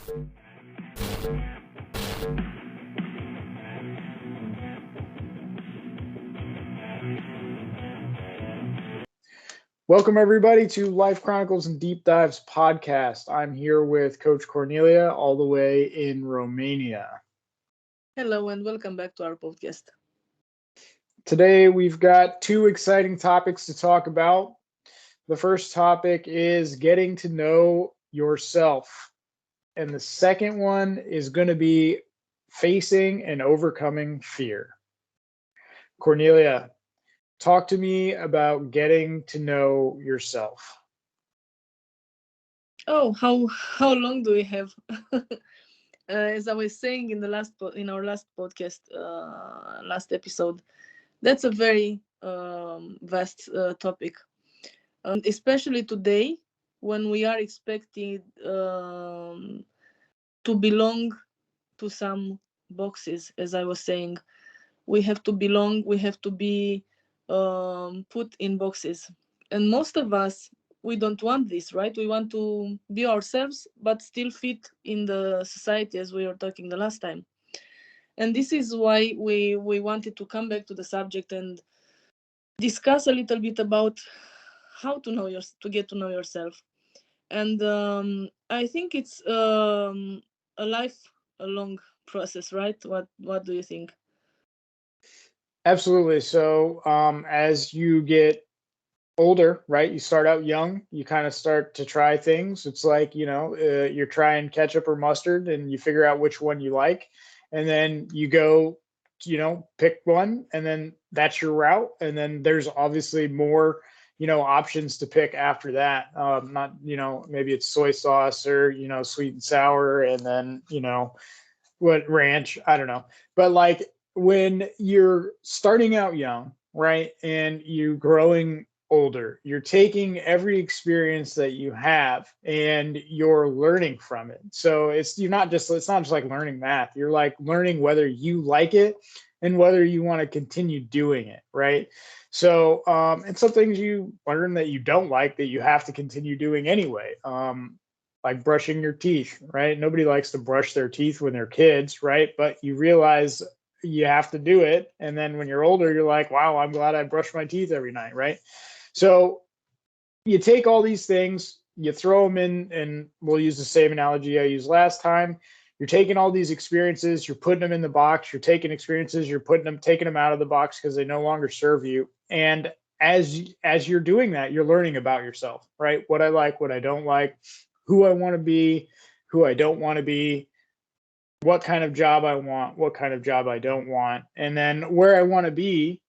Welcome, everybody, to Life Chronicles and Deep Dives podcast. I'm here with Coach Cornelia, all the way in Romania. Hello and welcome back to our podcast. Today, we've got two exciting topics to talk about. The first topic is getting to know yourself, and the second one is going to be facing and overcoming fear. Cornelia, talk to me about getting to know yourself. Oh, how long do we have? As I was saying in our last podcast, last episode, that's a very vast topic, especially today when we are expected to belong to some boxes. As I was saying, we have to belong. We have to be put in boxes, and most of us, we don't want this, right? We want to be ourselves but still fit in the society, as we were talking the last time. And this is why we wanted to come back to the subject and discuss a little bit about how to get to know yourself. And I think it's a lifelong process, right? What do you think? Absolutely. So, as you get older, right? You start out young, you kind of start to try things. It's like, you're trying ketchup or mustard and you figure out which one you like. And then you go, pick one and then that's your route. And then there's obviously more, options to pick after that. Not, maybe it's soy sauce or, sweet and sour and then, what ranch, I don't know. But like when you're starting out young, right? And you growing older, you're taking every experience that you have and you're learning from it. So it's not just like learning math. You're like learning whether you like it and whether you want to continue doing it, right? So and some things you learn that you don't like that you have to continue doing anyway. Like brushing your teeth, right? Nobody likes to brush their teeth when they're kids, right? But you realize you have to do it. And then when you're older, you're like, wow, I'm glad I brush my teeth every night, right? So you take all these things, you throw them in, and we'll use the same analogy I used last time. You're taking all these experiences, you're putting them in the box, you're taking experiences, you're taking them out of the box because they no longer serve you. And as you're doing that, you're learning about yourself, right? What I like, what I don't like, who I want to be, who I don't want to be, what kind of job I want, what kind of job I don't want, and then where I want to be,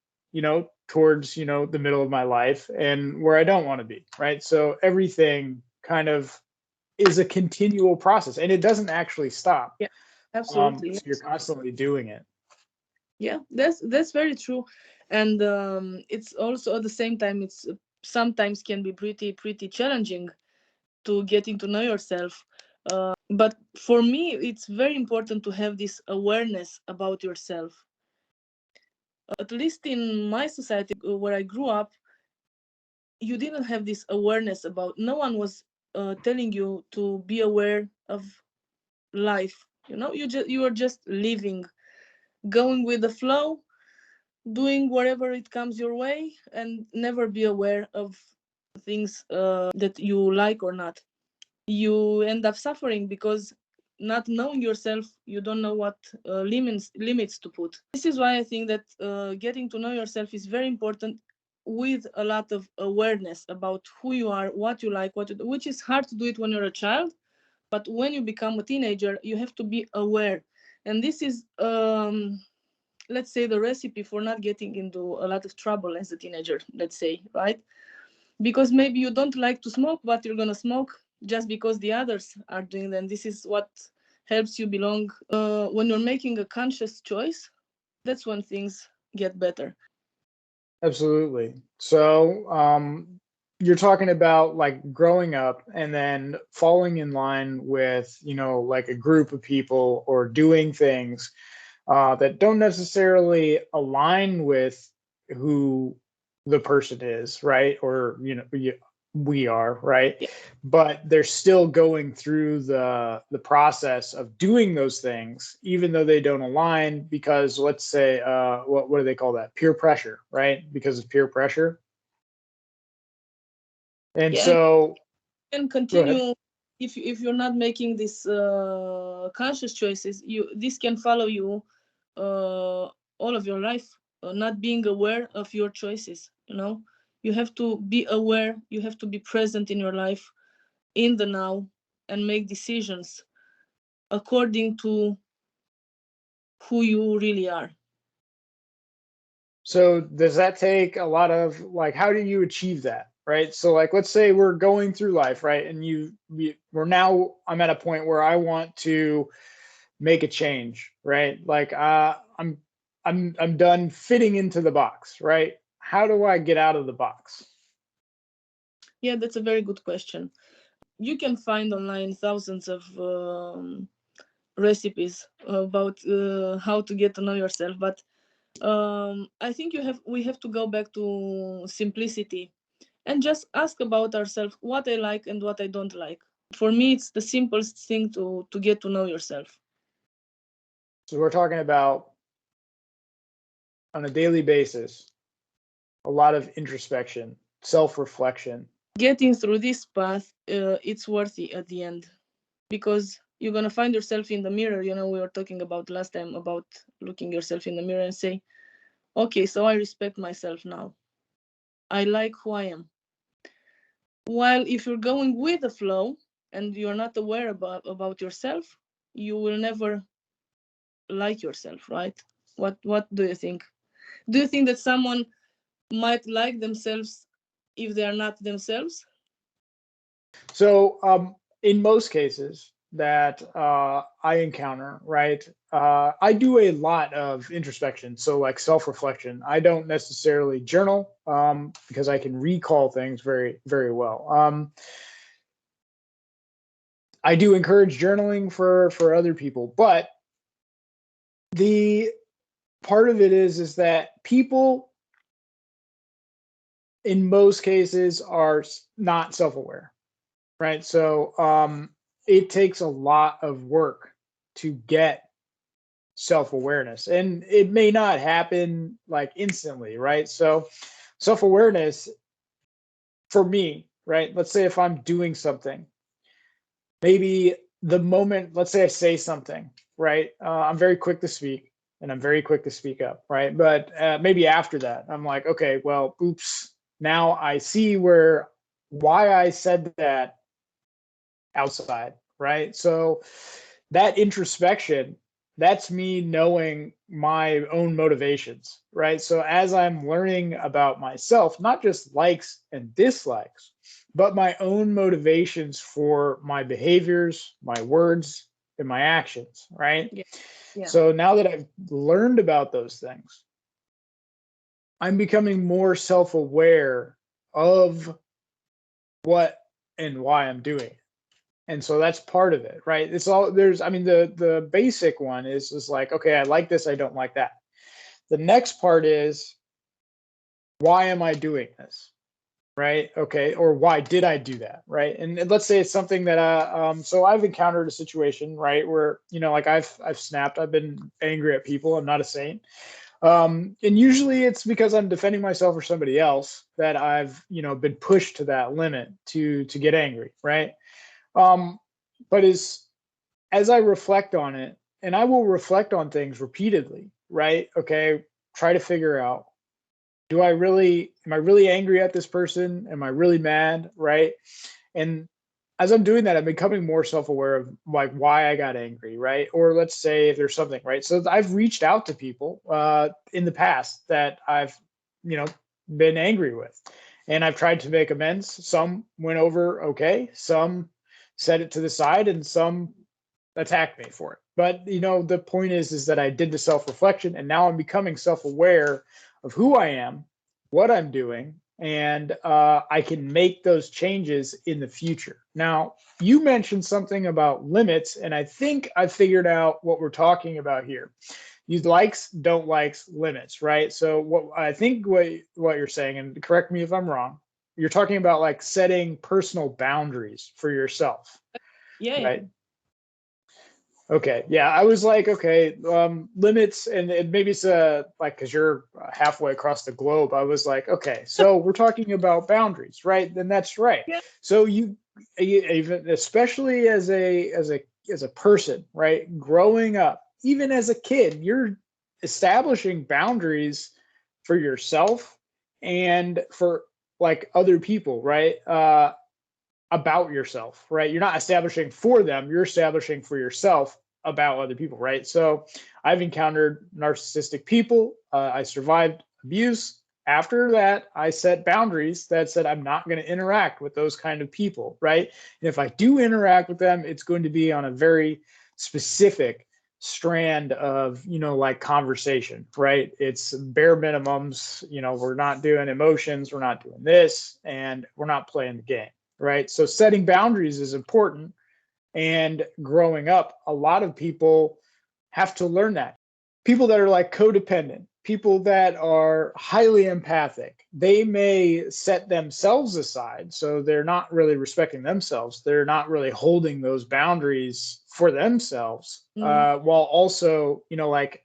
towards, the middle of my life and where I don't want to be, right? So everything kind of is a continual process and it doesn't actually stop. Yeah, absolutely. So you're constantly doing it. Yeah, that's very true. And it's also at the same time, it's sometimes can be pretty challenging to getting to know yourself. But for me, it's very important to have this awareness about yourself. At least in my society where I grew up, you didn't have this awareness about. No one was telling you to be aware of life. You were just living, going with the flow, doing whatever it comes your way, and never be aware of things that you like or not. You end up suffering because not knowing yourself, you don't know what limits to put. This is why I think that getting to know yourself is very important, with a lot of awareness about who you are, what you like, which is hard to do it when you're a child, but when you become a teenager, you have to be aware. And this is let's say the recipe for not getting into a lot of trouble as a teenager, let's say, right? Because maybe you don't like to smoke, but you're gonna smoke just because the others are doing it. And this is what helps you belong. When you're making a conscious choice, that's when things get better. Absolutely. So you're talking about like growing up and then falling in line with, like a group of people or doing things that don't necessarily align with who the person is, right? Or, we are, right? Yeah. But they're still going through the process of doing those things, even though they don't align, because let's say, what do they call that? Peer pressure, right? Because of peer pressure. And Yeah, so, and go ahead. continue. If you're not making these conscious choices, this can follow you all of your life, not being aware of your choices. You have to be aware, you have to be present in your life, in the now, and make decisions according to who you really are. So does that take a lot of, like, how do you achieve that, right? So like, let's say we're going through life, right? And I'm at a point where I want to make a change, right? Like, I'm done fitting into the box, right? How do I get out of the box? Yeah, that's a very good question. You can find online thousands of recipes about how to get to know yourself, but I think we have to go back to simplicity and just ask about ourselves what I like and what I don't like. For me, it's the simplest thing to get to know yourself. So we're talking about, on a daily basis, a lot of introspection, self-reflection. Getting through this path, it's worthy at the end, because you're gonna find yourself in the mirror. We were talking about last time about looking yourself in the mirror and say, okay, so I respect myself now. I like who I am. While if you're going with the flow and you're not aware about yourself, you will never like yourself, right? What do you think? Do you think that someone might like themselves if they are not themselves? So in most cases that I encounter, right, I do a lot of introspection. So like self-reflection. I don't necessarily journal because I can recall things very, very well. I do encourage journaling for other people, but the part of it is that people in most cases are not self-aware, right? So it takes a lot of work to get self-awareness, and it may not happen like instantly, right? So self-awareness for me, right? Let's say if I'm doing something, maybe the moment, let's say I say something, right? I'm very quick to speak and I'm very quick to speak up, right? But maybe after that, I'm like, okay, well, oops. Now I see why I said that outside, right? So that introspection, that's me knowing my own motivations, right? So as I'm learning about myself, not just likes and dislikes, but my own motivations for my behaviors, my words, and my actions, right? Yeah. Yeah. So now that I've learned about those things, I'm becoming more self-aware of what and why I'm doing it. And so that's part of it, right? It's all there's, I mean, the basic one is like, okay, I like this, I don't like that. The next part is, why am I doing this? Right? Okay, or why did I do that? Right? And let's say it's something that so I've encountered a situation, right, where, like I've snapped, I've been angry at people. I'm not a saint. And usually it's because I'm defending myself or somebody else that I've, been pushed to that limit to get angry, right? Um, but as I reflect on it, and I will reflect on things repeatedly, right? Okay, try to figure out, am I really angry at this person? Am I really mad, right? And as I'm doing that, I'm becoming more self-aware of like why I got angry, right? Or let's say if there's something, right? So I've reached out to people in the past that I've, you know, been angry with, and I've tried to make amends. Some went over okay, some set it to the side, and some attacked me for it. But the point is that I did the self-reflection, and now I'm becoming self-aware of who I am, what I'm doing, and I can make those changes in the future. Now, you mentioned something about limits, and I think I figured out what we're talking about here. You likes, don't likes, limits, right? So what I think what you're saying, and correct me if I'm wrong, you're talking about like setting personal boundaries for yourself, Yeah, yeah. right? Okay. Yeah. I was like, okay, limits, and maybe it's like, cause you're halfway across the globe. I was like, okay, so we're talking about boundaries, right? Then that's right. Yeah. So you even, especially as a person, right? Growing up, even as a kid, you're establishing boundaries for yourself and for like other people, right? About yourself, right? You're not establishing for them, you're establishing for yourself about other people, right? So I've encountered narcissistic people. I survived abuse. After that, I set boundaries that said I'm not going to interact with those kind of people, right? And if I do interact with them, it's going to be on a very specific strand of, like conversation, right? It's bare minimums. We're not doing emotions, we're not doing this, and we're not playing the game, right? So setting boundaries is important. And growing up, a lot of people have to learn that. People that are like codependent, people that are highly empathic, they may set themselves aside. So they're not really respecting themselves. They're not really holding those boundaries for themselves, while also, like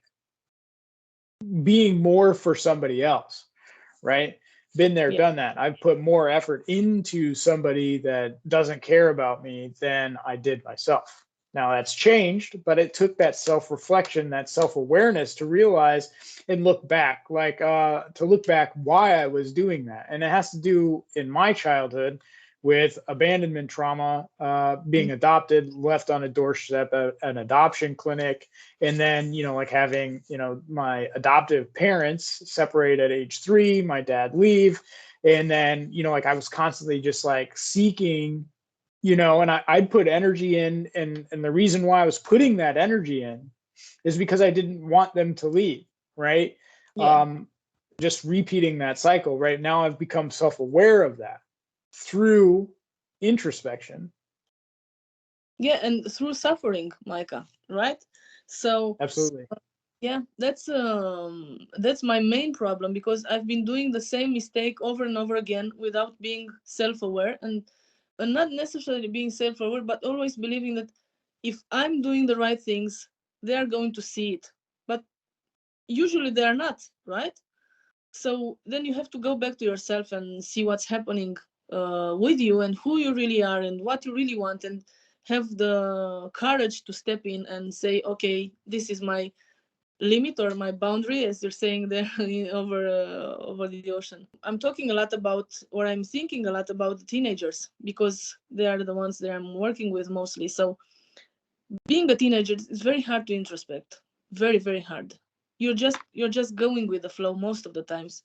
being more for somebody else, right? Been there, Yeah. done that. I've put more effort into somebody that doesn't care about me than I did myself. Now that's changed, but it took that self-reflection, that self-awareness to realize and look back, like to look back why I was doing that. And it has to do in my childhood with abandonment trauma, being adopted, left on a doorstep at an adoption clinic, and then like having my adoptive parents separate at age 3, my dad leave, and then like I was constantly just like seeking, and I'd put energy in, and the reason why I was putting that energy in is because I didn't want them to leave, right? Yeah. Just repeating that cycle. Right now I've become self-aware of that through introspection. Yeah, and through suffering, Micah, right? So Absolutely. yeah, that's my main problem, because I've been doing the same mistake over and over again without being self-aware, and not necessarily being self-aware, but always believing that if I'm doing the right things, they are going to see it. But usually they are not, right? So then you have to go back to yourself and see what's happening with you, and who you really are, and what you really want, and have the courage to step in and say, okay, this is my limit or my boundary, as you're saying there, over the ocean. I'm talking a lot about, or I'm thinking a lot about, the teenagers, because they are the ones that I'm working with mostly. So being a teenager is very hard to introspect, very, very hard. You're just going with the flow most of the times.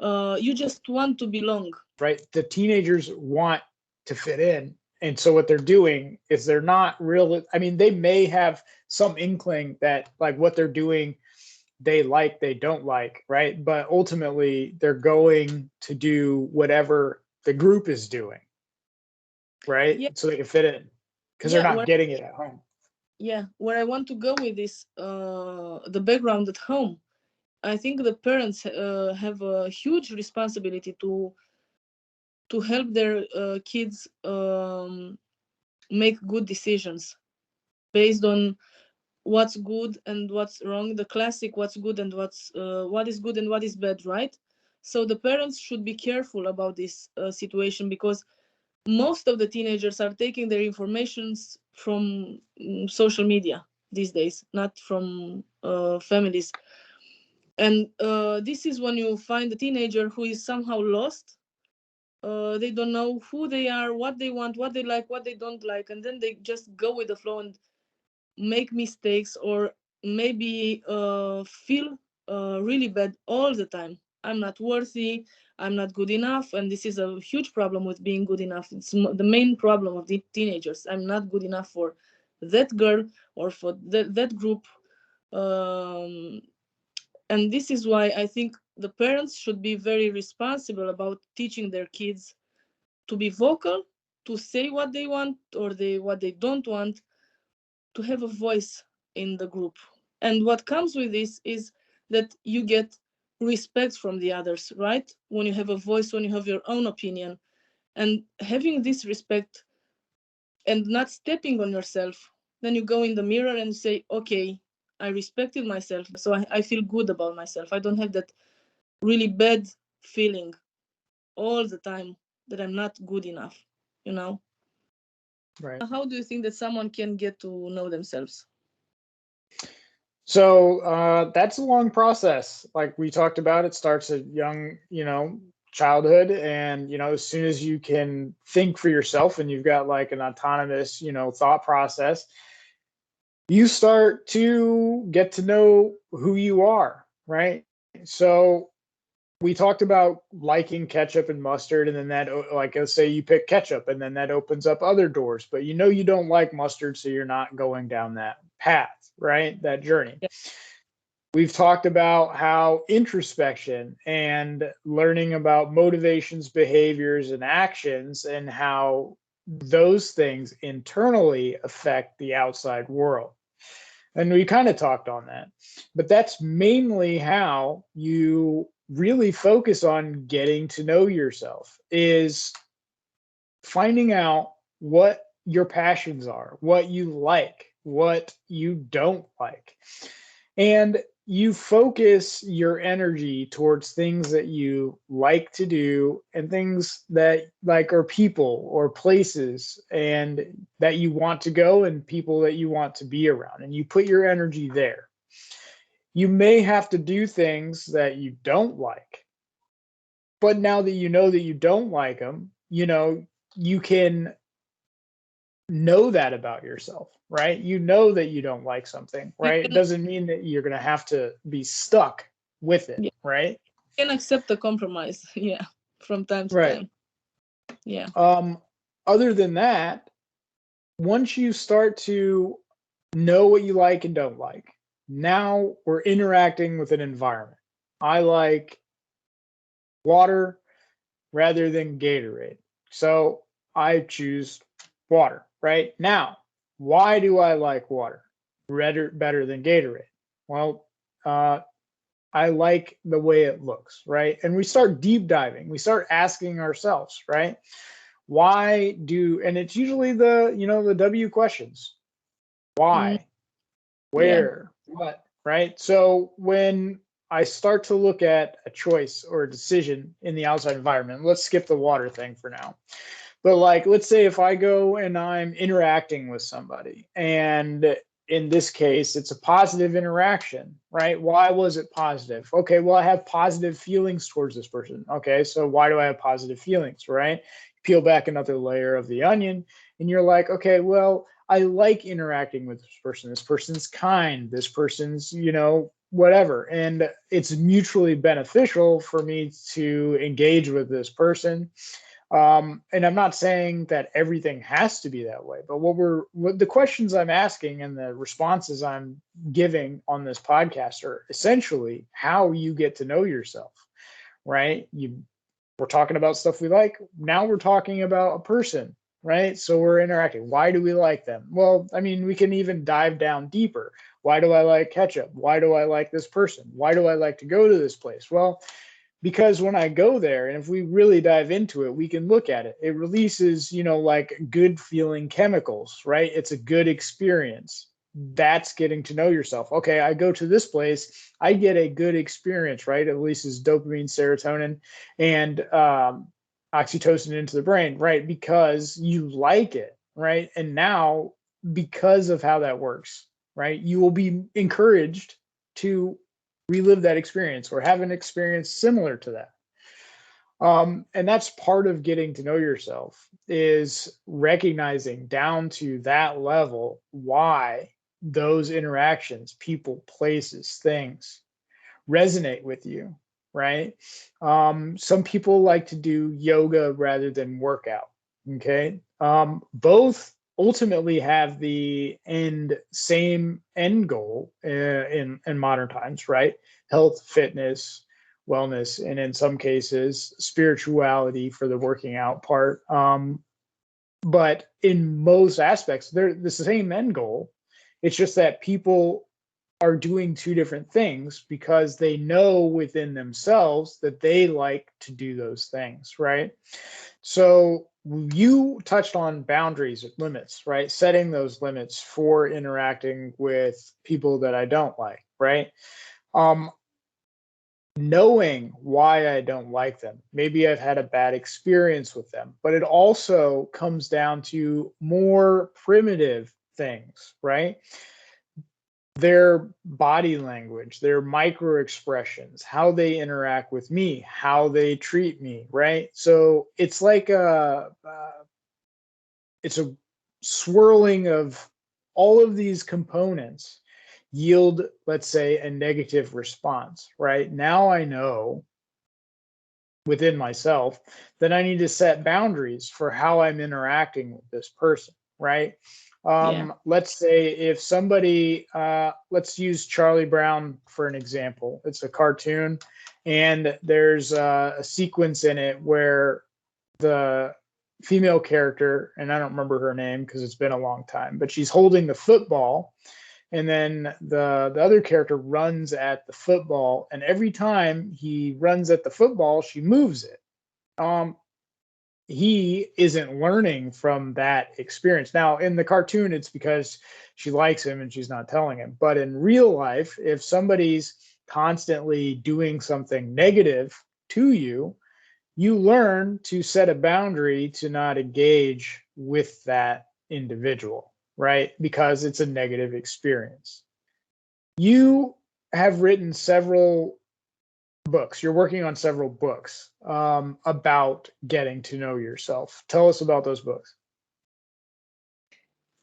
You just want to belong. Right? The teenagers want to fit in. And so what they're doing is they're not really, I mean, they may have some inkling that like what they're doing, they don't like, right? But ultimately they're going to do whatever the group is doing, right? Yeah, So they can fit in because they're yeah. not getting it at home. Where I want to go with this, the background at home. I think the parents have a huge responsibility to help their kids make good decisions based on what's good and what's wrong, the classic what's good and what is good and what is bad, right? So the parents should be careful about this situation, because most of the teenagers are taking their informations from social media these days, not from families. And this is when you find a teenager who is somehow lost. They don't know who they are, what they want, what they like, what they don't like, and then they just go with the flow and make mistakes, or maybe feel really bad all the time. I'm not worthy, I'm not good enough, and this is a huge problem with being good enough. It's the main problem of the teenagers. I'm not good enough for that girl or for that group. Um, and this is why I think the parents should be very responsible about teaching their kids to be vocal, to say what they want or what they don't want, to have a voice in the group. And what comes with this is that you get respect from the others, right? When you have a voice, when you have your own opinion, and having this respect and not stepping on yourself, then you go in the mirror and say, okay, I respected myself, so I feel good about myself. I don't have that really bad feeling all the time that I'm not good enough, you know? Right. How do you think that someone can get to know themselves? So that's a long process. Like we talked about, it starts at young, childhood, and as soon as you can think for yourself and you've got like an autonomous, thought process, you start to get to know who you are, right? So we talked about liking ketchup and mustard, and then like, let's say you pick ketchup, and then that opens up other doors, but you don't like mustard, so you're not going down that path, right? That journey. Yeah. We've talked about how introspection and learning about motivations, behaviors, and actions, and how those things internally affect the outside world. And we kind of talked on that. But that's mainly how you really focus on getting to know yourself, is finding out what your passions are, what you like, what you don't like. And you focus your energy towards things that you like to do, and things that like are people or places and that you want to go, and people that you want to be around, and you put your energy there. You may have to do things that you don't like, but now that you don't like them, you can know that about yourself, right? You know that you don't like something, You right? It can, doesn't mean that you're going to have to be stuck with it, yeah, right? you can accept the compromise, yeah, from time to Right. time. Yeah. Other than that, once you start to know what you like and don't like, now we're interacting with an environment. I like water rather than Gatorade. So I choose water, right? Now, why do I like water better than Gatorade? Well, uh, I like the way it looks, right? And we start deep diving. We start asking ourselves, right? And it's usually the W questions. Mm, Why? yeah. Where? What? Right? So when I start to look at a choice or a decision in the outside environment, let's skip the water thing for now. But like, let's say if I go and I'm interacting with somebody, and in this case, it's a positive interaction, right? Why was it positive? Okay, well, I have positive feelings towards this person. Okay, so why do I have positive feelings, right? Peel back another layer of the onion, and you're like, okay, well, I like interacting with this person. This person's kind. This person's, whatever. And it's mutually beneficial for me to engage with this person. And I'm not saying that everything has to be that way, but what the questions I'm asking and the responses I'm giving on this podcast are essentially how you get to know yourself, right? We're talking about stuff we like. Now we're talking about a person, right? So we're interacting. Why do we like them? Well, I mean, we can even dive down deeper. Why do I like ketchup? Why do I like this person? Why do I like to go to this place? Well, because when I go there, and if we really dive into it, we can look at it. It releases, like good feeling chemicals, right? It's a good experience. That's getting to know yourself. Okay, I go to this place, I get a good experience, right? It releases dopamine, serotonin, and oxytocin into the brain, right? Because you like it, right? And now, because of how that works, right, you will be encouraged to relive that experience or have an experience similar to that. And that's part of getting to know yourself, is recognizing down to that level why those interactions, people, places, things resonate with you, right? Some people like to do yoga rather than workout. Okay. Both ultimately have the same end goal in modern times, right? Health, fitness, wellness, and in some cases, spirituality for the working out part. But in most aspects, they're the same end goal. It's just that people are doing two different things because they know within themselves that they like to do those things, right? So you touched on boundaries, limits, right? Setting those limits for interacting with people that I don't like, right? Um, Knowing why I don't like them. Maybe I've had a bad experience with them, but it also comes down to more primitive things, right? Their body language, their micro expressions, how they interact with me, how they treat me, right? So it's like it's a swirling of all of these components yield, let's say, a negative response, right? Now I know within myself that I need to set boundaries for how I'm interacting with this person, right? Yeah. Let's say if somebody, let's use Charlie Brown for an example. It's a cartoon, and there's a sequence in it where the female character, and I don't remember her name because it's been a long time, but she's holding the football, and then the other character runs at the football, and every time he runs at the football, she moves it. Um, he isn't learning from that experience. Now, in the cartoon, it's because she likes him and she's not telling him. But in real life, if somebody's constantly doing something negative to you, you learn to set a boundary to not engage with that individual, right? Because it's a negative experience. You have written several books. You're working on several books about getting to know yourself. Tell us about those books.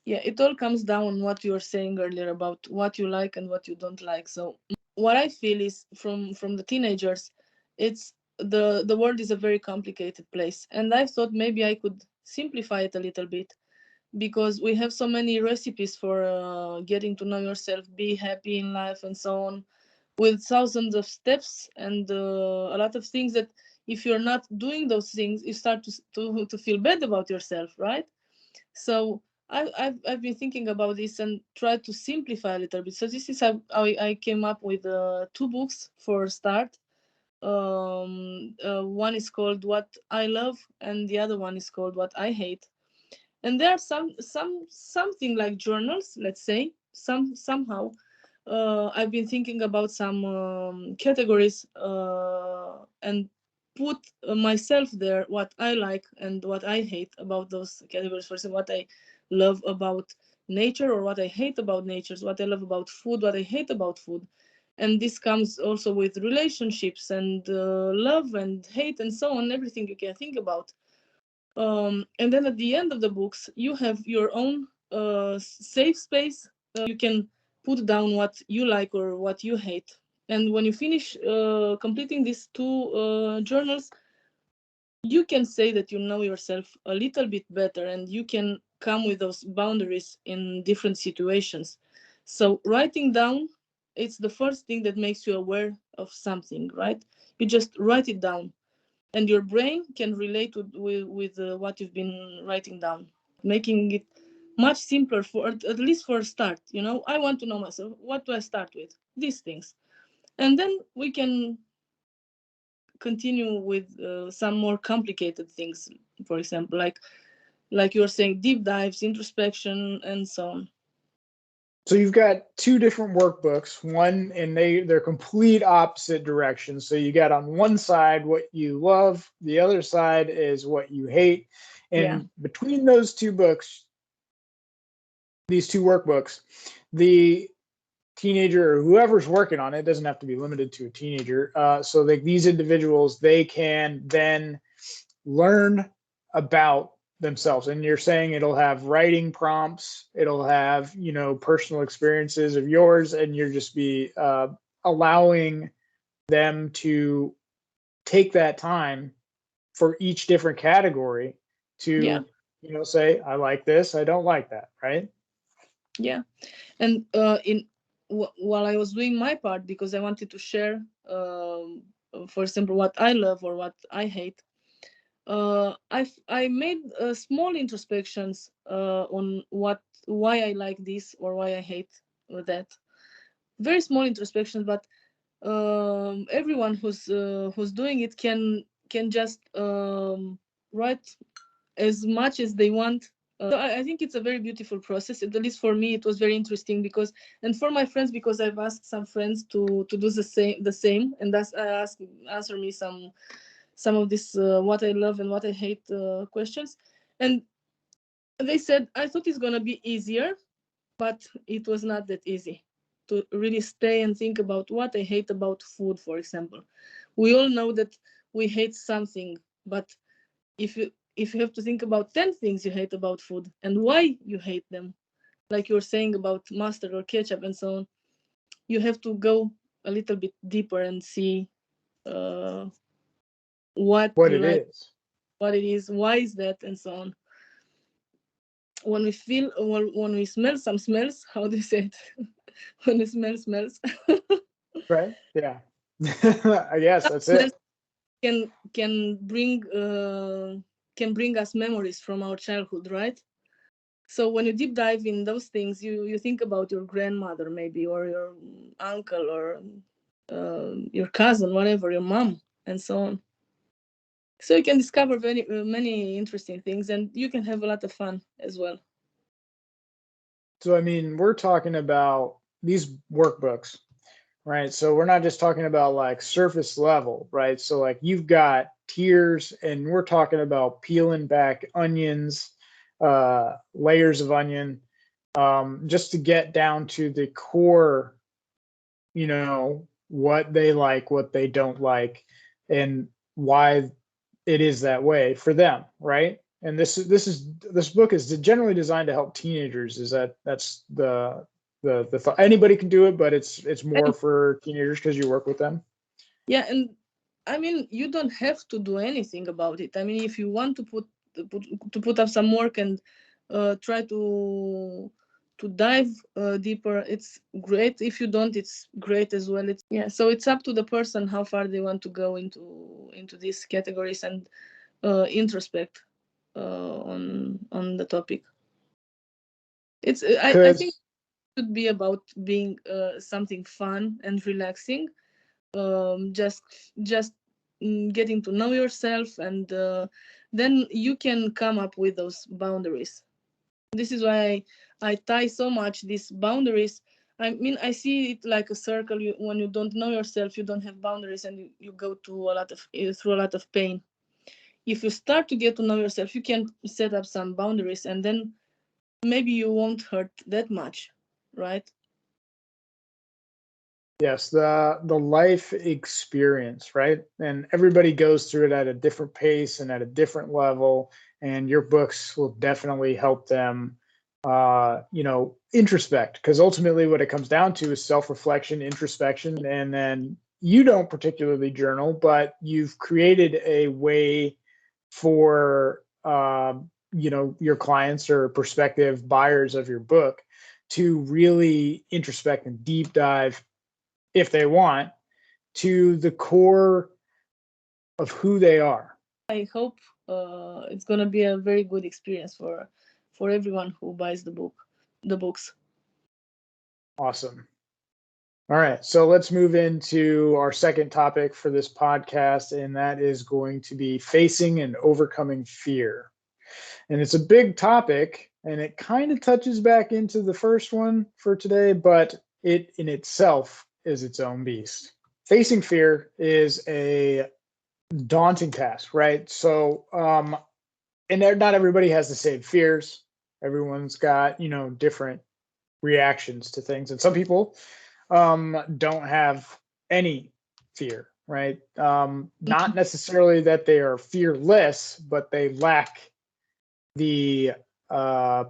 Yeah, it all comes down on what you were saying earlier about what you like and what you don't like. So what I feel is from the teenagers, it's the world is a very complicated place, and I thought maybe I could simplify it a little bit, because we have so many recipes for getting to know yourself, be happy in life, and so on, with thousands of steps and a lot of things that if you're not doing those things, you start to feel bad about yourself, right? So I've been thinking about this and tried to simplify a little bit. So this is how I came up with two books for a start. One is called What I Love, and the other one is called What I Hate. And there are something like journals, let's say. Somehow I've been thinking about some categories and put myself there, what I like and what I hate about those categories. For example, what I love about nature, or what I hate about nature, what I love about food, what I hate about food. And this comes also with relationships and love and hate and so on, everything you can think about. And then at the end of the books, you have your own safe space. You can put down what you like or what you hate. And when you finish completing these two journals, you can say that you know yourself a little bit better, and you can come with those boundaries in different situations. So writing down, it's the first thing that makes you aware of something, right? You just write it down, and your brain can relate with what you've been writing down, making it much simpler for at least for a start. I want to know myself. What do I start with? These things, and then we can continue with some more complicated things. For example, like you were saying, deep dives, introspection, and so on. So you've got two different workbooks, one and they're complete opposite directions. So you got on one side what you love, the other side is what you hate. Yeah. And between those two books, these two workbooks, the teenager or whoever's working on it doesn't have to be limited to a teenager. So these individuals, they can then learn about themselves. And you're saying it'll have writing prompts, it'll have, personal experiences of yours, and you're just be allowing them to take that time for each different category Yeah. to, say, I like this, I don't like that, right? Yeah. And while I was doing my part, because I wanted to share, for example, what I love or what I hate, I made small introspections on why I like this or why I hate that. very small introspections, but everyone who's doing it can just write as much as they want. So I think it's a very beautiful process. At least for me, it was very interesting because, and for my friends, because I've asked some friends to do the same, and that's answer me some of this what I love and what I hate questions, and they said I thought it's gonna be easier, but it was not that easy to really stay and think about what I hate about food, for example. We all know that we hate something, but if you have to think about 10 things you hate about food and why you hate them, like you're saying about mustard or ketchup and so on, you have to go a little bit deeper and see uh, what What you it like, is. what it is, why is that, and so on. When we feel, when we smell some smells, how do you say it? When we smell smells, Right? Yeah. I guess that's smells it. can bring us memories from our childhood, right? So when you deep dive in those things, you think about your grandmother maybe, or your uncle, or your cousin, whatever, your mom, and so on. So you can discover very many interesting things, and you can have a lot of fun as well. So, I mean, we're talking about these workbooks, right? So we're not just talking about like surface level, right? So like you've got tiers, and we're talking about peeling back onions, layers of onion, just to get down to the core, what they like, what they don't like, and why it is that way for them, right? And this book is generally designed to help teenagers. That's the thought. Anybody can do it, but it's more for teenagers because you work with them. Yeah, and I mean, you don't have to do anything about it. I mean, if you want to put up some work and try to dive deeper, it's great. If you don't, it's great as well. It's, yeah, so it's up to the person how far they want to go into these categories and introspect on the topic. It's I think Because it should be about being something fun and relaxing, just getting to know yourself, and then you can come up with those boundaries. This is why I tie so much these boundaries. I mean, I see it like a circle. When you don't know yourself, you don't have boundaries, and you go to a lot of through a lot of pain. If you start to get to know yourself, you can set up some boundaries, and then maybe you won't hurt that much, right? yes, the life experience, right? And everybody goes through it at a different pace and at a different level. And your books will definitely help them, introspect, because ultimately what it comes down to is self-reflection, introspection, and then you don't particularly journal, but you've created a way for your clients or prospective buyers of your book to really introspect and deep dive, if they want, to the core of who they are. I hope it's gonna be a very good experience for everyone who buys the books. Awesome. All right, so let's move into our second topic for this podcast, and that is going to be facing and overcoming fear. And it's a big topic, and it kind of touches back into the first one for today, but it in itself is its own beast. Facing fear is a daunting task, right? So, and not everybody has the same fears. Everyone's got, different reactions to things. And some people don't have any fear, right? Not necessarily that they are fearless, but they lack the uh,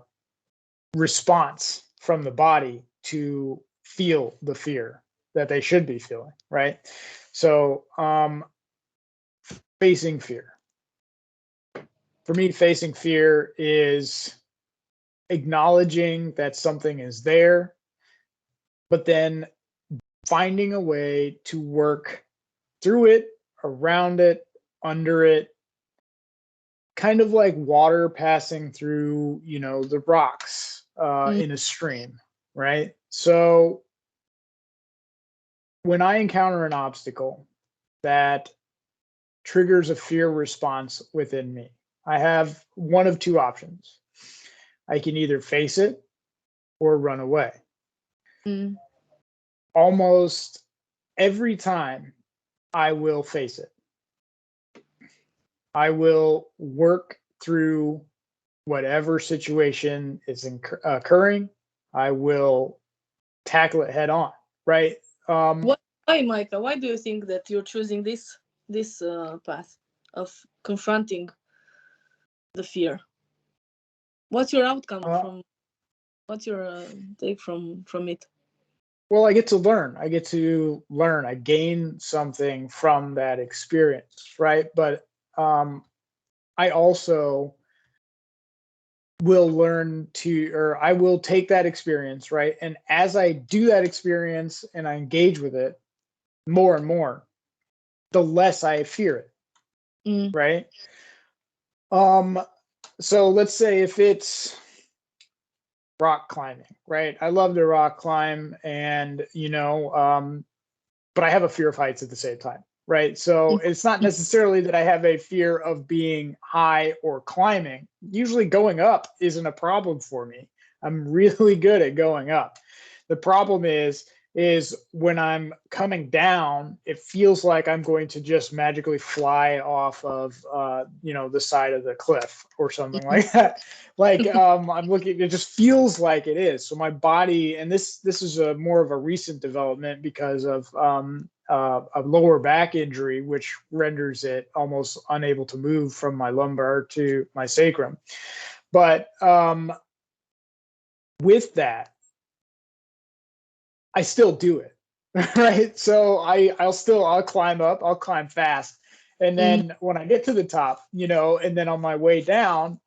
response from the body to feel the fear that they should be feeling, right? So, facing fear. For me, facing fear is acknowledging that something is there, but then finding a way to work through it, around it, under it, kind of like water passing through, the rocks Mm. in a stream, right? So when I encounter an obstacle that triggers a fear response within me, I have one of two options. I can either face it or run away. Mm. Almost every time I will face it. I will work through whatever situation is occurring. I will tackle it head on, right? Why, Micah? Why do you think that you're choosing this path of confronting the fear? What's your outcome uh, from? What's your take from it? well, I get to learn. I get to learn. I gain something from that experience, right? But I also will learn to, or I will take that experience, right? And as I do that experience and I engage with it more and more, the less I fear it, Mm. right? Um, so let's say if it's rock climbing, right? I love to rock climb, and but I have a fear of heights at the same time, right? So it's not necessarily that I have a fear of being high or climbing. Usually going up isn't a problem for me. I'm really good at going up. The problem is when I'm coming down, it feels like I'm going to just magically fly off of the side of the cliff or something like that. Like I'm looking, it just feels like it is. So my body, and this is a more of a recent development because of a lower back injury, which renders it almost unable to move from my lumbar to my sacrum. But with that, I still do it, right? So I'll climb up, I'll climb fast, and then when I get to the top, and then on my way down,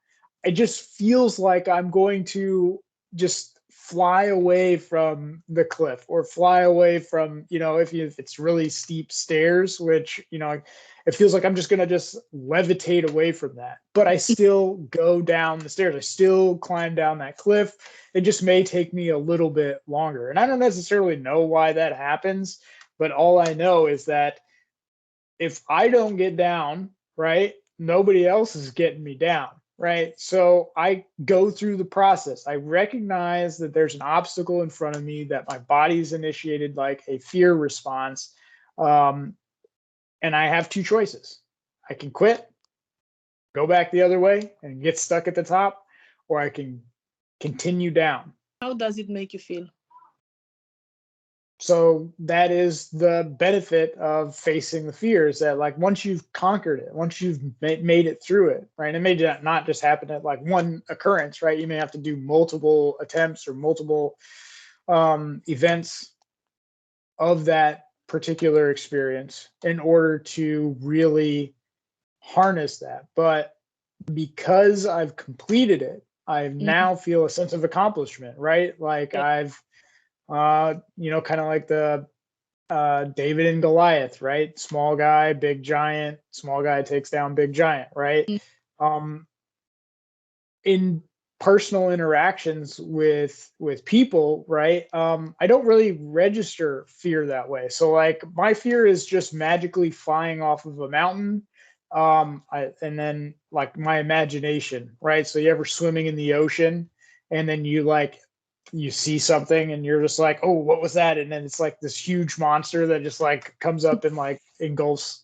it just feels like I'm going to just fly away from the cliff or fly away from, if it's really steep stairs, which, it feels like I'm just going to just levitate away from that. But I still go down the stairs. I still climb down that cliff. It just may take me a little bit longer. And I don't necessarily know why that happens, but all I know is that if I don't get down, right, nobody else is getting me down, right? So I go through the process. I recognize that there's an obstacle in front of me, that my body's initiated like a fear response. And I have two choices. I can quit, go back the other way and get stuck at the top, or I can continue down. How does it make you feel? So that is the benefit of facing the fear, is that like once you've conquered it, once you've made it through it, right? It may not just happen at like one occurrence, right? You may have to do multiple attempts or multiple events of that particular experience in order to really harness that. But because I've completed it, I now feel a sense of accomplishment, right? Like Yeah. I've kind of like the David and Goliath, right? Small guy, big giant. Small guy takes down big giant, right? Um, in personal interactions with people, right? I don't really register fear that way. So like my fear is just magically flying off of a mountain. And then like my imagination, right? So you ever swimming in the ocean and then you see something and you're just like, oh, what was that? And then it's like this huge monster that just like comes up and like engulfs,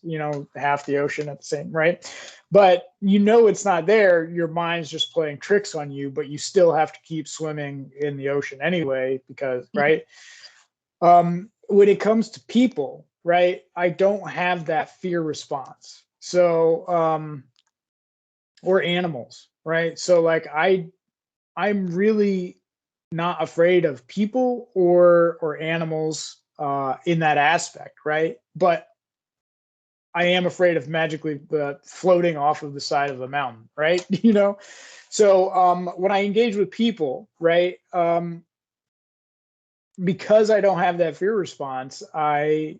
half the ocean at the same, right? But it's not there. Your mind's just playing tricks on you, but you still have to keep swimming in the ocean anyway, because, right? When it comes to people, right, I don't have that fear response. So, or animals, right? So like I'm really not afraid of people or animals in that aspect, right? But I am afraid of magically floating off of the side of a mountain, right? So when I engage with people, right, because I don't have that fear response, I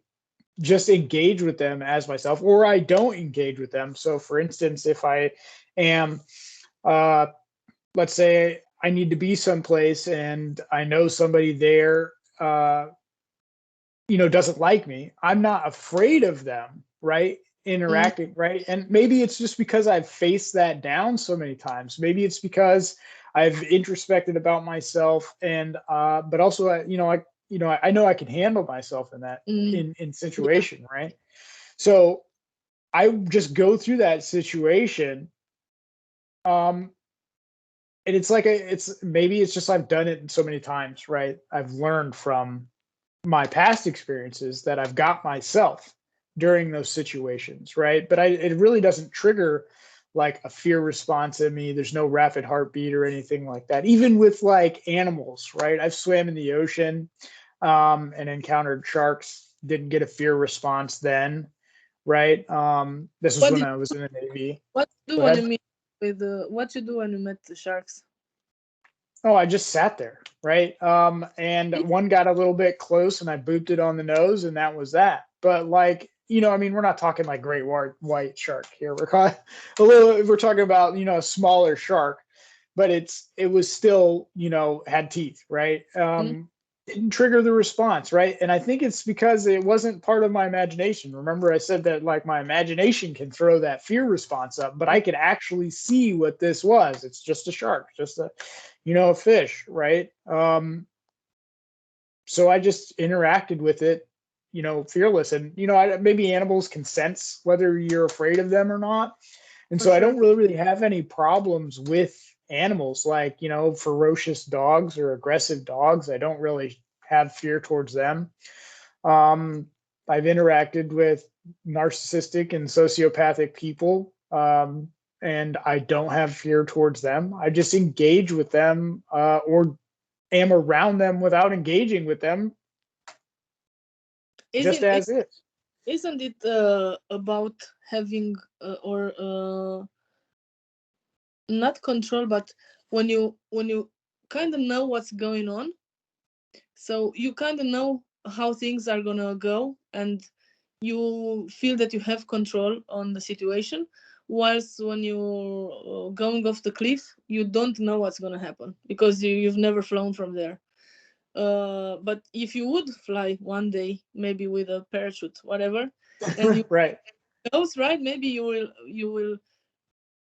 just engage with them as myself, or I don't engage with them. So, for instance, if I am, let's say, I need to be someplace and I know somebody there doesn't like me, I'm not afraid of them, right? Interacting, right? And maybe it's just because I've faced that down so many times. Maybe it's because I've introspected about myself, and but also I know I can handle myself in that Mm, in yeah. situation, right? So I just go through that situation, um, and it's like maybe it's just I've done it so many times, right? I've learned from my past experiences that I've got myself during those situations, right? But it really doesn't trigger like a fear response in me. There's no rapid heartbeat or anything like that. Even with like animals, right? I've swam in the ocean and encountered sharks. Didn't get a fear response then, right? This was What when did I was in the Navy. what you do Go when you ahead. meet with what you do when you met the sharks? Oh, I just sat there, right? And one got a little bit close, and I booped it on the nose, and that was that. But like, I mean, we're not talking like great white shark here. We're talking about a smaller shark, but it was still had teeth, right? Mm, Didn't trigger the response, right? And I think it's because it wasn't part of my imagination. Remember, I said that like my imagination can throw that fear response up, but I could actually see what this was. It's just a shark, just a fish, right? So I just interacted with it, fearless. And maybe animals can sense whether you're afraid of them or not. And for so I sure. don't really have any problems with animals, like ferocious dogs or aggressive dogs. I don't really have fear towards them. um, I've interacted with narcissistic and sociopathic people, and I don't have fear towards them. I just engage with them, or am around them without engaging with them, just Isn't it as is. isn't it about having or not control, but when you kind of know what's going on, so you kind of know how things are gonna go, and you feel that you have control on the situation. Whilst when you're going off the cliff, you don't know what's gonna happen because you've never flown from there. But if you would fly one day, maybe with a parachute, whatever, and you Right. goes right, maybe you will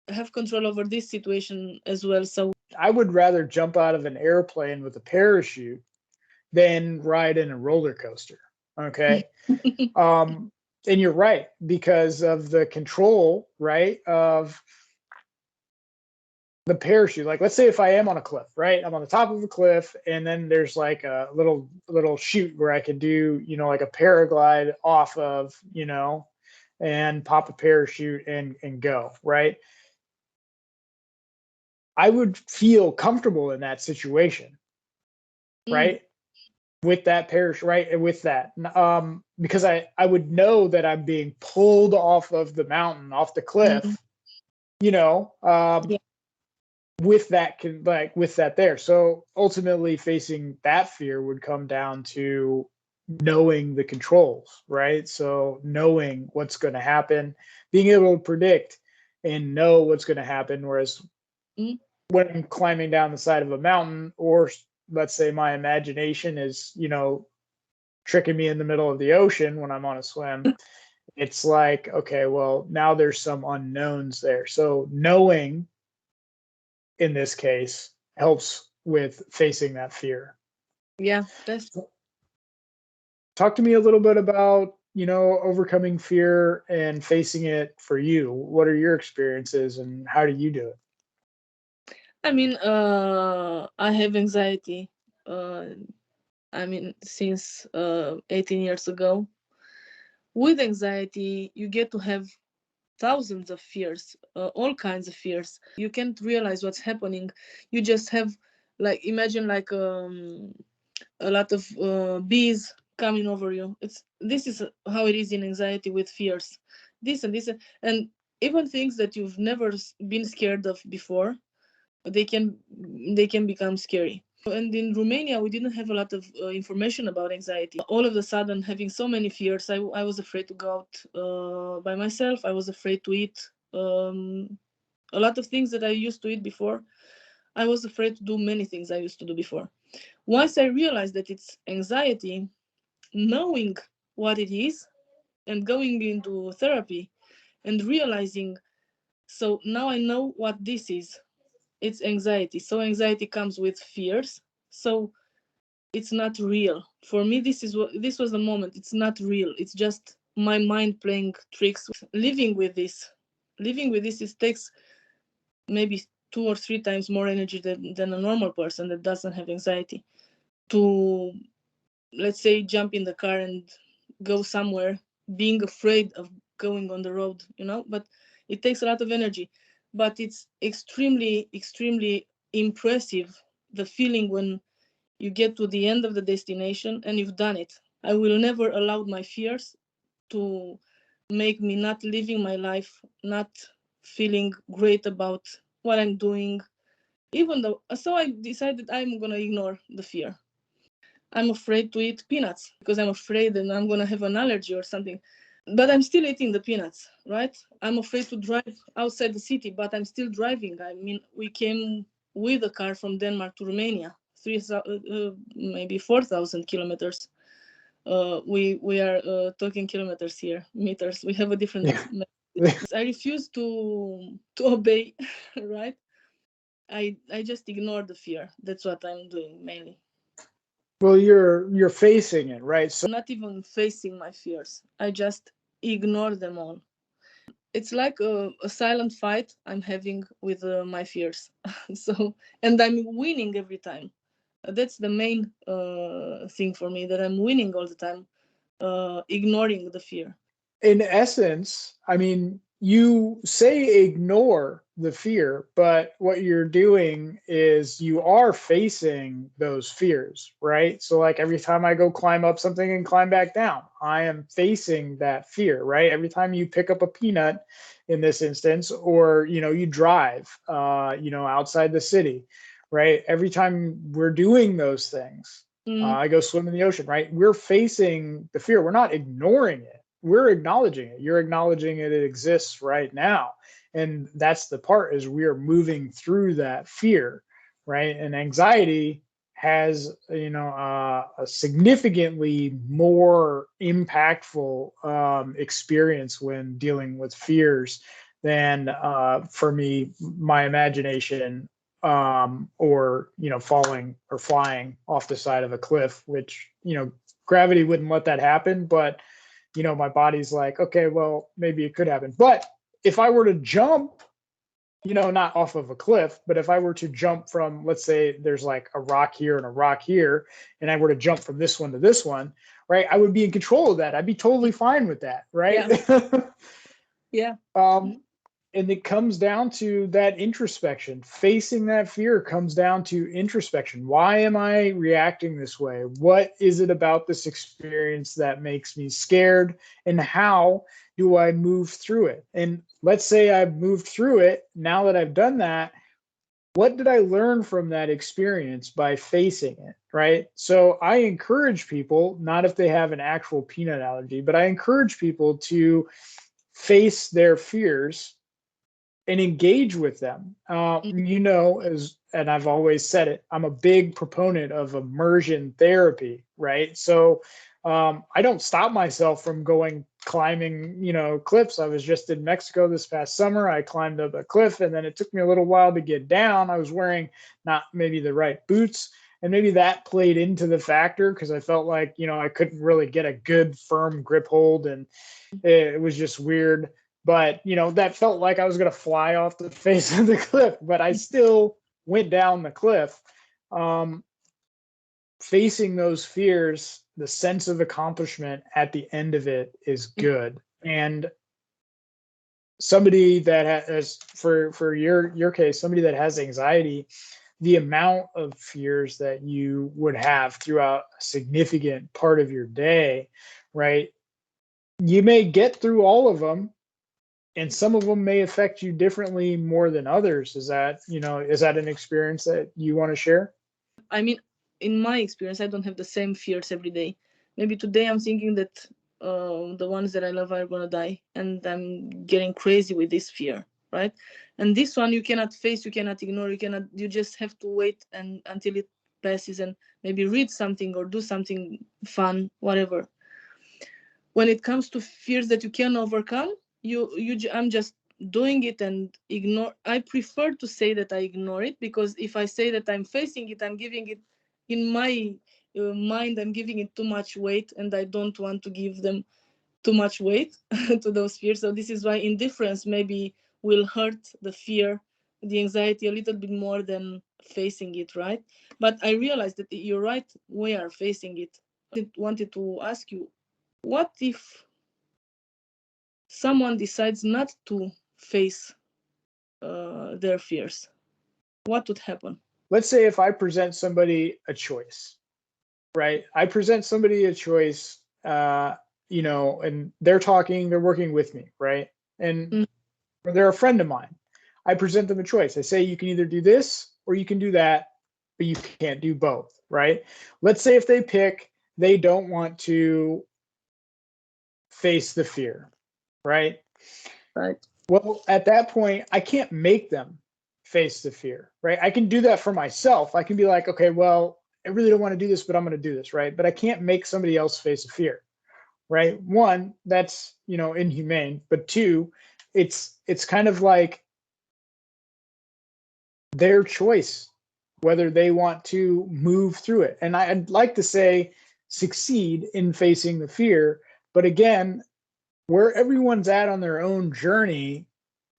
have control over this situation as well. So I would rather jump out of an airplane with a parachute than ride in a roller coaster. Okay. Um, and you're right, because of the control, right, of the parachute. Like, let's say if I am on a cliff, right, I'm on the top of a cliff, and then there's like a little chute where I can do like a paraglide off of, and pop a parachute and go, right? I would feel comfortable in that situation, mm, right, with that parachute, right, and with that, because I would know that I'm being pulled off of the mountain, off the mm, cliff, you know um yeah, with that with that there. So ultimately, facing that fear would come down to knowing the controls, right? So knowing what's going to happen, being able to predict and know what's going to happen. Whereas mm, when I'm climbing down the side of a mountain, or let's say my imagination is tricking me in the middle of the ocean when I'm on a swim, it's like, okay, well, now there's some unknowns there. So knowing, in this case, helps with facing that fear. yeah, that's Talk to me a little bit about, overcoming fear and facing it for you. What are your experiences and how do you do it? I mean, I have anxiety. Uh, I mean, since 18 years ago. With anxiety, you get to have thousands of fears, all kinds of fears. You can't realize what's happening. You just have, like, imagine like a lot of bees coming over you. This is how it is in anxiety with fears. This and this, and even things that you've never been scared of before, they can they can become scary. And in Romania, we didn't have a lot of information about anxiety. All of a sudden, having so many fears, I was afraid to go out by myself. I was afraid to eat a lot of things that I used to eat before. I was afraid to do many things I used to do before. Once I realized that it's anxiety, knowing what it is and going into therapy and realizing, so now I know what this is. It's anxiety. So anxiety comes with fears. So it's not real. For me, this was the moment. It's not real. It's just my mind playing tricks. Living with this, it takes maybe 2 or 3 times more energy than a normal person that doesn't have anxiety to, let's say, jump in the car and go somewhere, being afraid of going on the road, but it takes a lot of energy. But it's extremely, extremely impressive, the feeling when you get to the end of the destination and you've done it. I will never allow my fears to make me not living my life, not feeling great about what I'm doing, even though. So I decided I'm gonna ignore the fear. I'm afraid to eat peanuts because I'm afraid that I'm gonna have an allergy or something. But I'm still eating the peanuts, right? I'm afraid to drive outside the city, but I'm still driving. I mean, we came with a car from Denmark to Romania, maybe 4,000 kilometers. We are talking kilometers here, meters. We have a different. Yeah. I refuse to obey, right? I just ignore the fear. That's what I'm doing mainly. Well, you're facing it, right? So I'm not even facing my fears. I just ignore them all. It's like a silent fight I'm having with my fears. So, and I'm winning every time. That's the main thing for me, that I'm winning all the time, ignoring the fear. in essence, I mean, you say ignore the fear, but what you're doing is you are facing those fears, right? So, like every time I go climb up something and climb back down, I am facing that fear, right? Every time you pick up a peanut in this instance, or, you drive, outside the city, right? Every time we're doing those things, I go swim in the ocean, right? We're facing the fear. We're not ignoring it. We're acknowledging it. You're acknowledging it exists right now. And that's the part, is we are moving through that fear, right? And anxiety has, a significantly more impactful experience when dealing with fears than, for me, my imagination, or falling or flying off the side of a cliff, which gravity wouldn't let that happen. But my body's like, okay, well, maybe it could happen. But if I were to jump, not off of a cliff, but if I were to jump from, let's say there's like a rock here and a rock here, and I were to jump from this one to this one, right, I would be in control of that. I'd be totally fine with that, right? Yeah. And it comes down to that introspection. Facing that fear comes down to introspection. Why am I reacting this way? What is it about this experience that makes me scared? And how do I move through it? And let's say I've moved through it. Now that I've done that, what did I learn from that experience by facing it? Right. So I encourage people, not if they have an actual peanut allergy, but I encourage people to face their fears and engage with them. And I've always said it, I'm a big proponent of immersion therapy, right? So I don't stop myself from going climbing, cliffs. I was just in Mexico this past summer. I climbed up a cliff, and then it took me a little while to get down. I was wearing not maybe the right boots. And maybe that played into the factor, because I felt like, I couldn't really get a good firm grip hold, and it was just weird. But that felt like I was going to fly off the face of the cliff, but I still went down the cliff. Facing those fears, the sense of accomplishment at the end of it is good. And somebody that has, for your case, somebody that has anxiety, the amount of fears that you would have throughout a significant part of your day, right? You may get through all of them, and some of them may affect you differently more than others. Is that an experience that you want to share? I mean, in my experience, I don't have the same fears every day. Maybe today I'm thinking that the ones that I love are gonna die, and I'm getting crazy with this fear, right? And this one you cannot face, you cannot ignore, you just have to wait and until it passes and maybe read something or do something fun, whatever. When it comes to fears that you can overcome, I'm just doing it and ignore. I prefer to say that I ignore it, because if I say that I'm facing it, I'm giving it, in my mind, I'm giving it too much weight, and I don't want to give them too much weight to those fears. So this is why indifference maybe will hurt the fear, the anxiety a little bit more than facing it, right? But I realized that you're right, we are facing it. I wanted to ask you, what if someone decides not to face their fears? What would happen? Let's say if I present somebody a choice, right? I present somebody a choice, and they're working with me, right? And or they're a friend of mine. I present them a choice. I say, you can either do this or you can do that, but you can't do both, right? Let's say if they pick, they don't want to face the fear, right? Right. Well, at that point, I can't make them face the fear, right? I can do that for myself. I can be like, okay, well, I really don't want to do this, but I'm going to do this, right? But I can't make somebody else face a fear, right? One, that's, inhumane, but two, it's kind of like their choice whether they want to move through it. And I'd like to say succeed in facing the fear, but again, where everyone's at on their own journey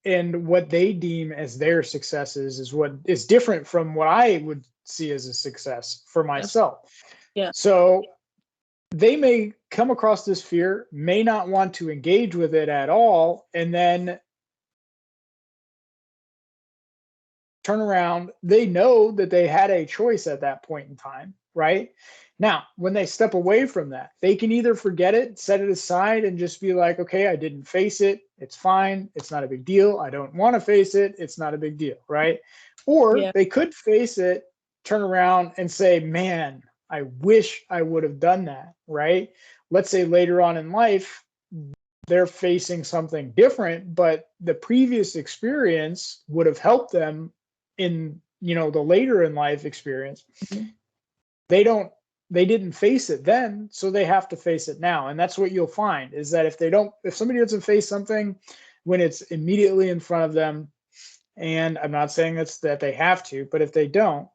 and what they deem as their successes is what is different from what I would see as a success for myself. Yeah. So they may come across this fear, may not want to engage with it at all, and then turn around. They know that they had a choice at that point in time, right? Now, when they step away from that, they can either forget it, set it aside, and just be like, okay, I didn't face it. It's fine. It's not a big deal. I don't want to face it. It's not a big deal, right? Or they could face it, turn around and say, man, I wish I would have done that, right? Let's say later on in life, they're facing something different, but the previous experience would have helped them in, the later in life experience. Mm-hmm. They didn't face it then, so they have to face it now. And that's what you'll find is that if somebody doesn't face something when it's immediately in front of them, and I'm not saying that they have to, but if they don't,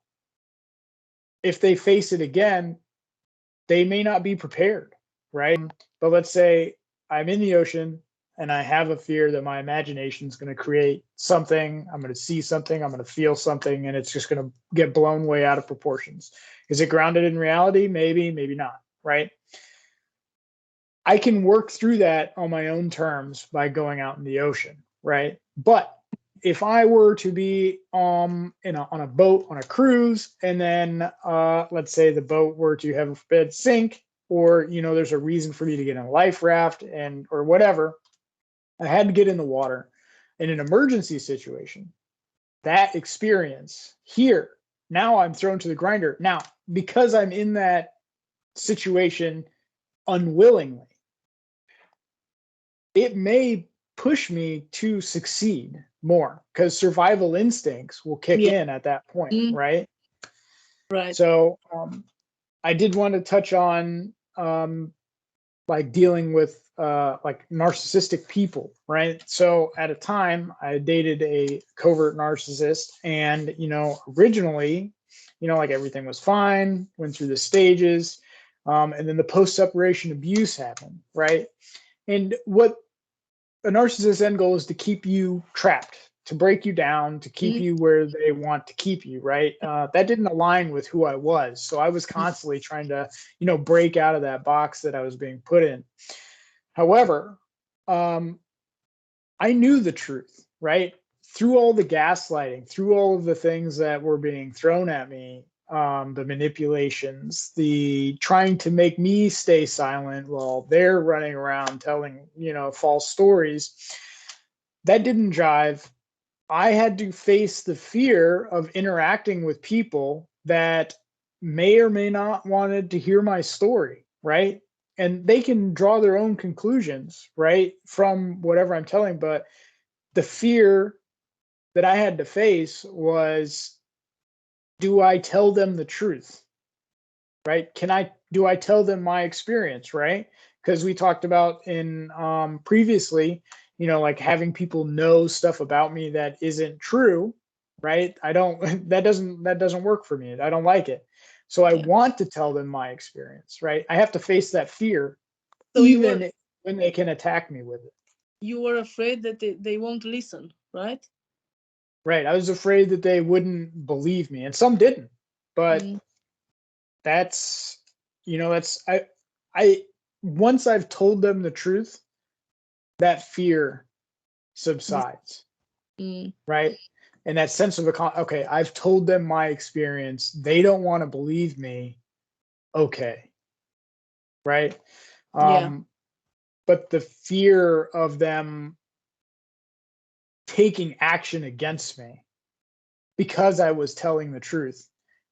if they face it again, they may not be prepared, right? But let's say I'm in the ocean and I have a fear that my imagination is going to create something. I'm going to see something. I'm going to feel something, and it's just going to get blown way out of proportions. Is it grounded in reality? Maybe, maybe not, right? I can work through that on my own terms by going out in the ocean, right? But if I were to be on a boat on a cruise, and then let's say the boat were to have a bed sink, or there's a reason for me to get in a life raft or whatever, I had to get in the water in an emergency situation. That experience here, now I'm thrown to the grinder. Now, because I'm in that situation unwillingly, it may push me to succeed more because survival instincts will kick in at that point, right? Right. So I did want to touch on like dealing with like narcissistic people, right? So at a time I dated a covert narcissist, and originally, like everything was fine, went through the stages, and then the post-separation abuse happened, right? And what a narcissist's end goal is to keep you trapped, to break you down, to keep you where they want to keep you, right? That didn't align with who I was. So I was constantly trying to, break out of that box that I was being put in. However, I knew the truth, right? Through all the gaslighting, through all of the things that were being thrown at me, the manipulations, the trying to make me stay silent while they're running around telling, false stories, that didn't jive. I had to face the fear of interacting with people that may or may not wanted to hear my story, right? And they can draw their own conclusions, right, from whatever I'm telling, but the fear that I had to face was do I tell them the truth? Right? Do I tell them my experience? Right? Because we talked about in previously, like having people know stuff about me that isn't true. Right? I don't. That doesn't work for me. I don't like it. So I Yeah. want to tell them my experience. Right? I have to face that fear, So even when they can attack me with it. you were afraid that they won't listen, right? Right. I was afraid that they wouldn't believe me, and some didn't. But Mm, that's that's I once I've told them the truth, that fear this, subsides, mm, right? And that sense of okay, I've told them my experience. They don't want to believe me. Okay, right? yeah. But the fear of them taking action against me because I was telling the truth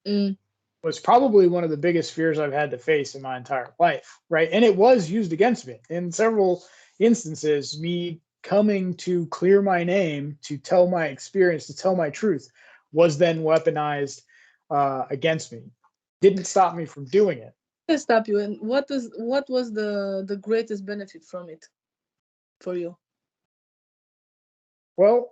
Mm, was probably one of the biggest fears I've had to face in my entire life, right? And it was used against me in several instances. Me coming to clear my name, to tell my experience, to tell my truth, was then weaponized against me. Didn't stop me from doing it. Let's stop you. And what was the greatest benefit from it for you? Well,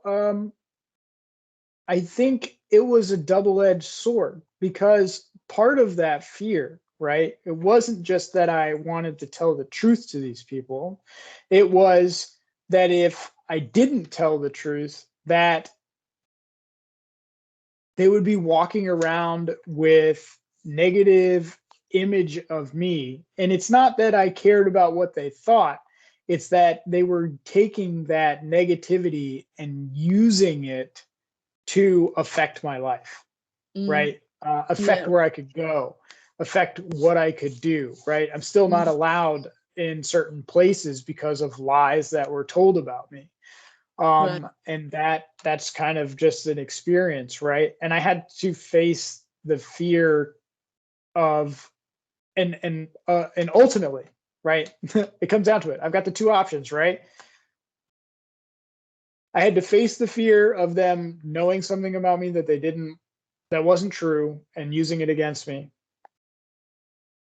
I think it was a double-edged sword because part of that fear, right? It wasn't just that I wanted to tell the truth to these people. It was that if I didn't tell the truth, that they would be walking around with negative image of me. And it's not that I cared about what they thought. It's that they were taking that negativity and using it to affect my life, Mm, right? Affect yeah. where I could go, affect what I could do, right? I'm still not Mm, allowed in certain places because of lies that were told about me. right. And that's kind of just an experience, right? And I had to face the fear of and ultimately, right? It comes down to it. I've got the two options, right? I had to face the fear of them knowing something about me that wasn't true and using it against me.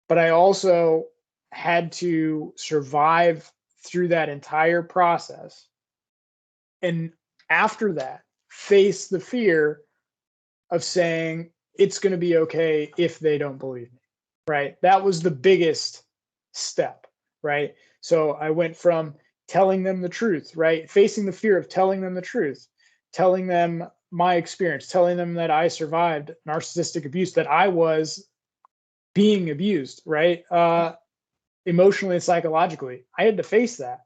But I also had to survive through that entire process. And after that, face the fear of saying it's going to be okay if they don't believe me, right? That was the biggest step, right? So I went from telling them the truth, right? Facing the fear of telling them the truth, telling them my experience, telling them that I survived narcissistic abuse, that I was being abused, right? Emotionally and psychologically. I had to face that.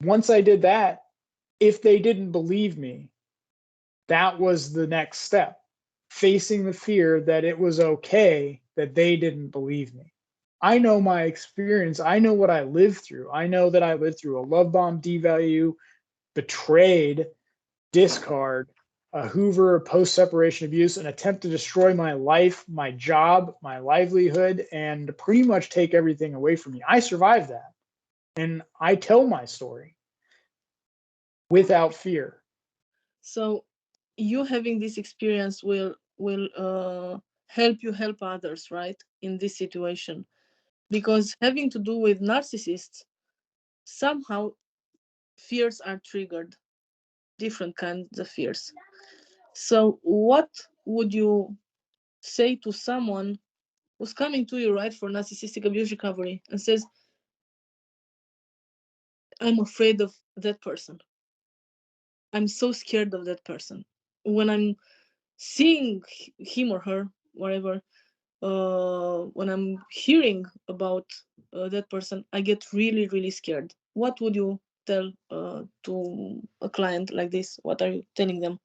Once I did that, if they didn't believe me, that was the next step. Facing the fear that it was okay that they didn't believe me. I know my experience. I know what I lived through. I know that I lived through a love bomb, devalue, betrayed, discard, a Hoover, post separation abuse, an attempt to destroy my life, my job, my livelihood, and pretty much take everything away from me. I survived that. And I tell my story without fear. So you having this experience will help you help others, right? In this situation. Because having to do with narcissists, somehow fears are triggered, different kinds of fears. So what would you say to someone who's coming to you, right, for narcissistic abuse recovery and says, I'm afraid of that person. I'm so scared of that person. When I'm seeing him or her, whatever, when I'm hearing about that person, I get really, really scared. What would you tell to a client like this? What are you telling them?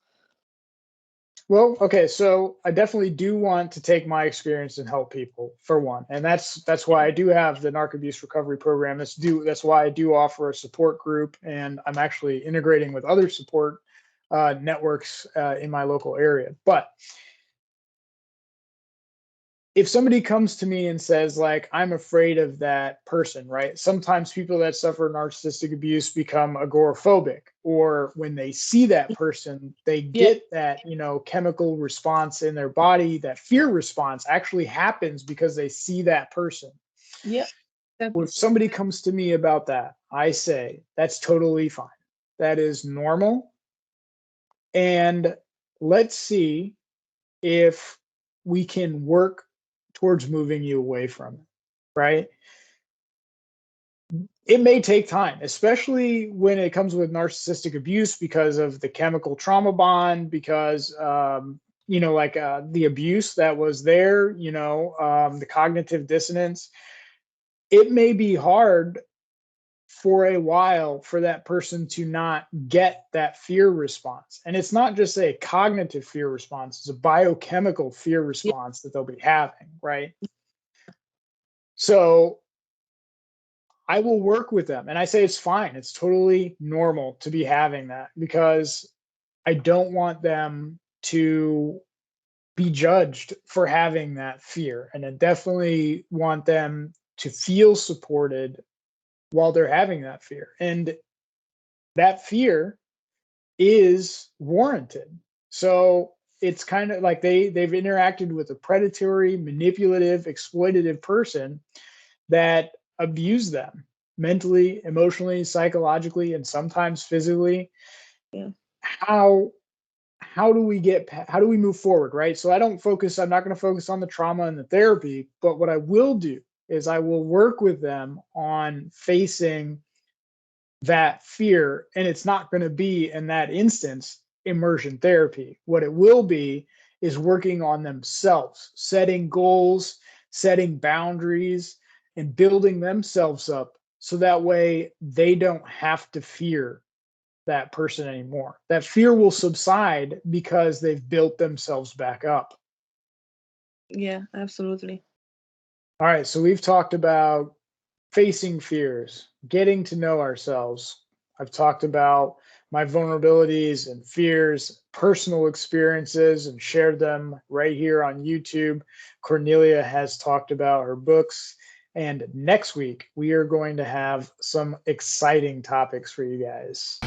Well, okay, so I definitely do want to take my experience and help people for one, and that's why I do have the narc abuse recovery program. That's why I do offer a support group, and I'm actually integrating with other support uh, networks in my local area. But if somebody comes to me and says like, I'm afraid of that person, right? Sometimes people that suffer narcissistic abuse become agoraphobic, or when they see that person, they Yeah, get that, chemical response in their body. That fear response actually happens because they see that person. yeah, Well, exactly. if somebody comes to me about that, I say that's totally fine. That is normal. And let's see if we can work towards moving you away from it, right? It may take time, especially when it comes with narcissistic abuse because of the chemical trauma bond, because, the abuse that was there, the cognitive dissonance. It may be hard for a while for that person to not get that fear response. And it's not just a cognitive fear response, it's a biochemical fear Yeah, response that they'll be having, right? So I will work with them. And I say it's fine. It's totally normal to be having that, because I don't want them to be judged for having that fear. And I definitely want them to feel supported while they're having that fear. And that fear is warranted. So it's kind of like they've interacted with a predatory, manipulative, exploitative person that abused them mentally, emotionally, psychologically, and sometimes physically. yeah, How how do we how do we move forward, right? So I'm not going to focus on the trauma and the therapy, but what I will do is I will work with them on facing that fear. And it's not going to be in that instance immersion therapy. What it will be is working on themselves, setting goals, setting boundaries, and building themselves up so that way they don't have to fear that person anymore. That fear will subside because they've built themselves back up. yeah, absolutely. All right, so we've talked about facing fears, getting to know ourselves. I've talked about my vulnerabilities and fears, personal experiences, and shared them right here on YouTube. Cornelia has talked about her books. And next week, we are going to have some exciting topics for you guys.